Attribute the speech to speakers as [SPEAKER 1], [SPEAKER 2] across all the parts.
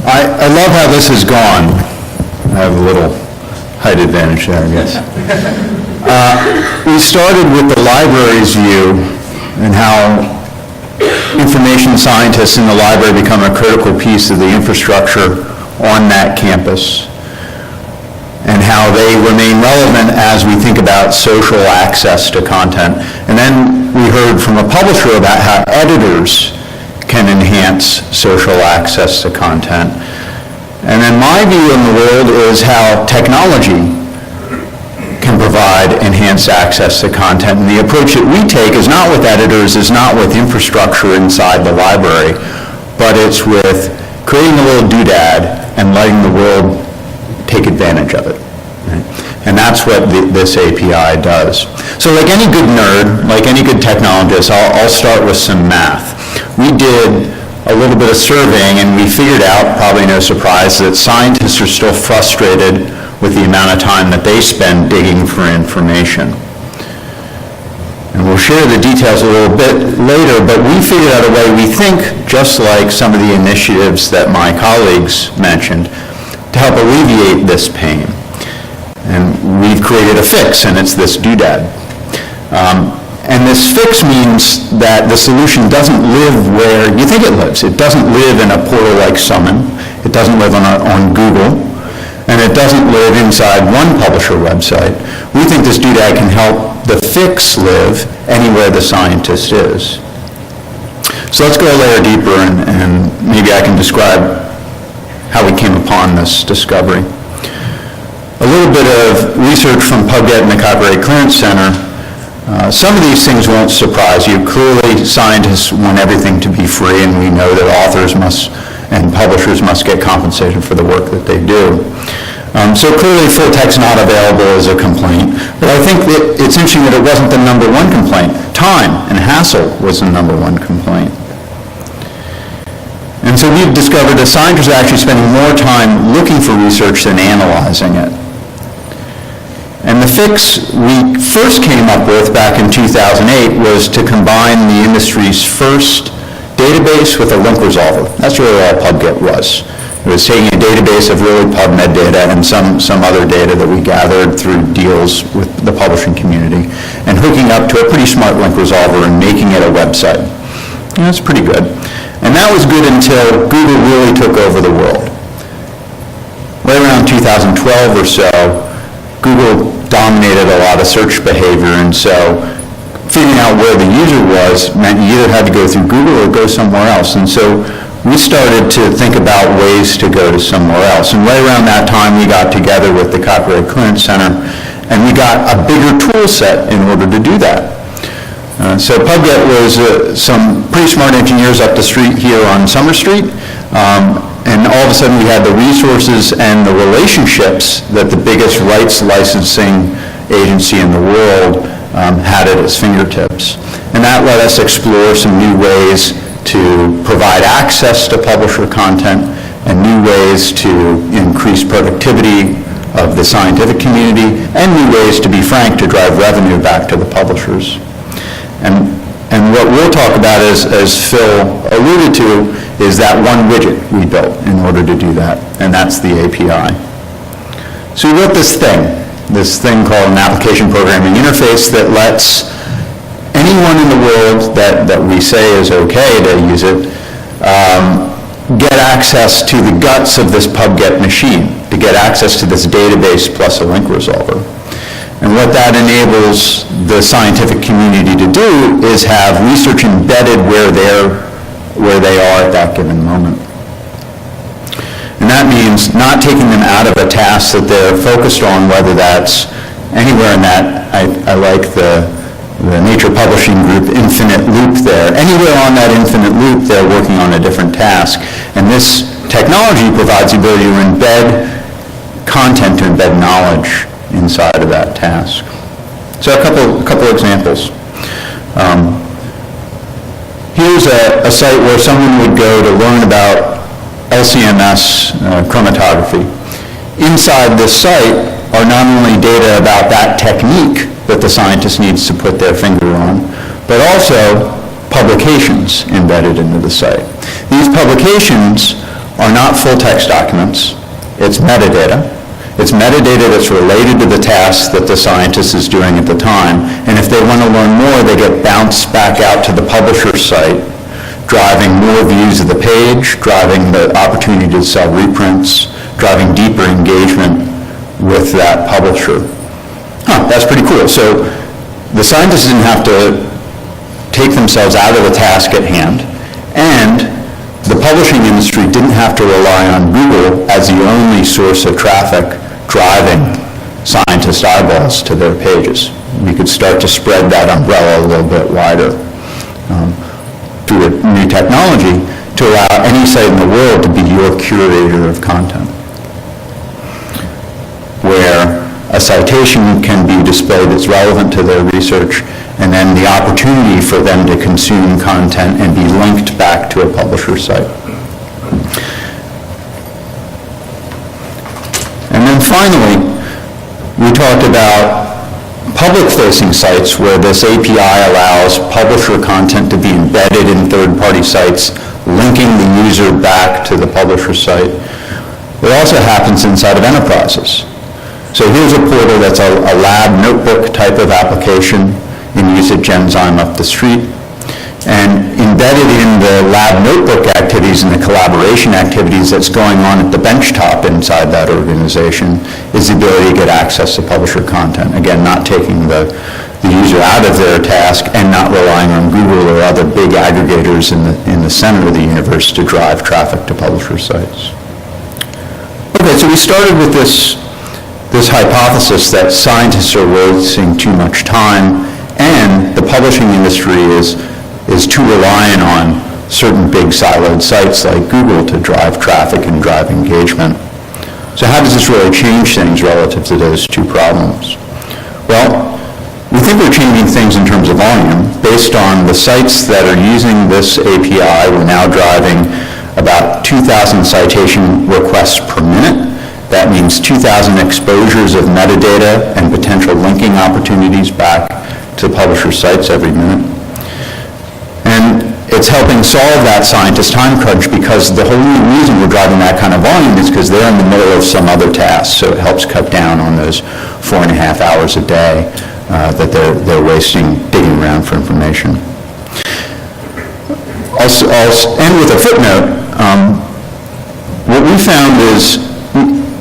[SPEAKER 1] I love how this has gone. I have a little height advantage there, I guess. We started with the library's view and how information scientists in the library become a critical piece of the infrastructure on that campus, and how they remain relevant as we think about social access to content. And then we heard from a publisher about how editors can enhance social access to content. And then my view in the world is how technology can provide enhanced access to content. And the approach that we take is not with editors, is not with infrastructure inside the library, but it's with creating a little doodad and letting the world take advantage of it. Right? And that's what this API does. So like any good nerd, like any good technologist, I'll start with some math. We did a little bit of surveying, and we figured out, probably no surprise, that scientists are still frustrated with the amount of time that they spend digging for information. And we'll share the details a little bit later, but we figured out a way, we think, just like some of the initiatives that my colleagues mentioned, to help alleviate this pain. And we've created a fix, and it's this doodad. And this fix means that the solution doesn't live where you think it lives. It doesn't live in a portal like Summon. It doesn't live on Google. And it doesn't live inside one publisher website. We think this doodad can help the fix live anywhere the scientist is. So let's go a layer deeper, and maybe I can describe how we came upon this discovery. A little bit of research from PubGet and the Copyright Clearance Center. Some of these things won't surprise you. Clearly, scientists want everything to be free, and we know that authors and publishers must get compensated for the work that they do. So clearly, full text not available is a complaint. But I think that it's interesting that it wasn't the number one complaint. Time and hassle was the number one complaint. And so we've discovered that scientists are actually spending more time looking for research than analyzing it. And the fix we first came up with back in 2008 was to combine the industry's first database with a link resolver. That's really all PubGet was. It was taking a database of really PubMed data and some other data that we gathered through deals with the publishing community and hooking up to a pretty smart link resolver and making it a website. And that's pretty good. And that was good until Google really took over the world. Right around 2012 or so, Google dominated a lot of search behavior, and so figuring out where the user was meant you either had to go through Google or go somewhere else. And so we started to think about ways to go to somewhere else. And right around that time, we got together with the Copyright Clearance Center, and we got a bigger tool set in order to do that. So PubGet was some pretty smart engineers up the street here on Summer Street, and all of a sudden we had the resources and the relationships that the biggest rights licensing agency in the world had at its fingertips. And that let us explore some new ways to provide access to publisher content and new ways to increase productivity of the scientific community and new ways, to be frank, to drive revenue back to the publishers. And what we'll talk about is, as Phil alluded to, is that one widget we built in order to do that, and that's the API. So we wrote this thing called an application programming interface that lets anyone in the world that we say is okay to use it get access to the guts of this PubGet machine, to get access to this database plus a link resolver. And what that enables the scientific community to do is have research embedded where they are at that given moment. And that means not taking them out of a task that they're focused on, whether that's anywhere in that, I like the Nature Publishing Group infinite loop there. Anywhere on that infinite loop, they're working on a different task. And this technology provides the ability to embed content, to embed knowledge inside of that task. So a couple examples. Here's a site where someone would go to learn about LCMS chromatography. Inside this site are not only data about that technique that the scientist needs to put their finger on, but also publications embedded into the site. These publications are not full-text documents. It's metadata. It's metadata that's related to the task that the scientist is doing at the time, and if they want to learn more, they get bounced back out to the publisher's site, driving more views of the page, driving the opportunity to sell reprints, driving deeper engagement with that publisher. That's pretty cool. So the scientists didn't have to take themselves out of the task at hand, and the publishing industry didn't have to rely on Google as the only source of traffic driving scientist eyeballs to their pages. We could start to spread that umbrella a little bit wider through a new technology to allow any site in the world to be your curator of content, where a citation can be displayed that's relevant to their research, and then the opportunity for them to consume content and be linked back to a publisher site. And then finally, we talked about public-facing sites where this API allows publisher content to be embedded in third-party sites, linking the user back to the publisher site. It also happens inside of enterprises. So here's a portal that's a lab notebook type of application in usage enzyme up the street. And embedded in the lab notebook activities and the collaboration activities that's going on at the benchtop inside that organization is the ability to get access to publisher content. Again, not taking the user out of their task and not relying on Google or other big aggregators in the center of the universe to drive traffic to publisher sites. Okay, so we started with this hypothesis that scientists are wasting too much time and the publishing industry is too reliant on certain big siloed sites like Google to drive traffic and drive engagement. So how does this really change things relative to those two problems? Well, we think we're changing things in terms of volume. Based on the sites that are using this API, we're now driving about 2,000 citation requests per minute. That means 2,000 exposures of metadata and potential linking opportunities back to publisher sites every minute. And it's helping solve that scientist time crunch because the whole reason we're driving that kind of volume is because they're in the middle of some other task. So it helps cut down on those 4.5 hours a day that they're wasting digging around for information. I'll end with a footnote. What we found is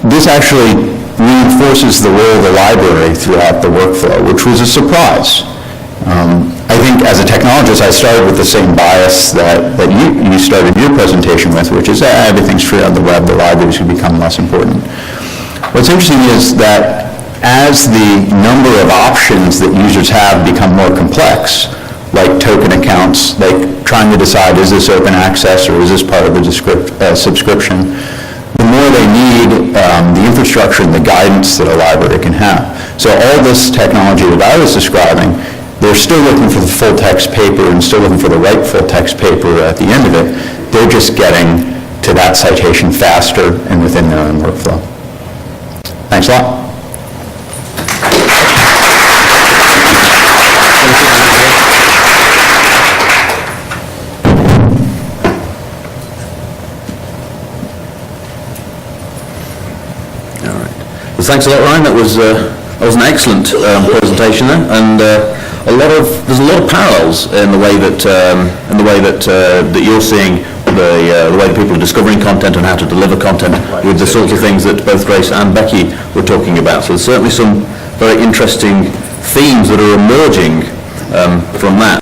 [SPEAKER 1] this actually reinforces the role of the library throughout the workflow, which was a surprise. I think as a technologist, I started with the same bias that you started your presentation with, which is everything's free on the web, the libraries should become less important. What's interesting is that as the number of options that users have become more complex, like token accounts, like trying to decide is this open access or is this part of a subscription, the more they need the infrastructure and the guidance that a library can have. So all this technology that I was describing, they're still looking for the full text paper and still looking for the right full text paper at the end of it. They're just getting to that citation faster and within their own workflow. Thanks a lot.
[SPEAKER 2] Thanks a lot, Ryan. That was an excellent presentation there, and there's a lot of parallels in the way that that you're seeing the way that people are discovering content and how to deliver content with the sorts of things that both Grace and Becky were talking about. So there's certainly some very interesting themes that are emerging from that.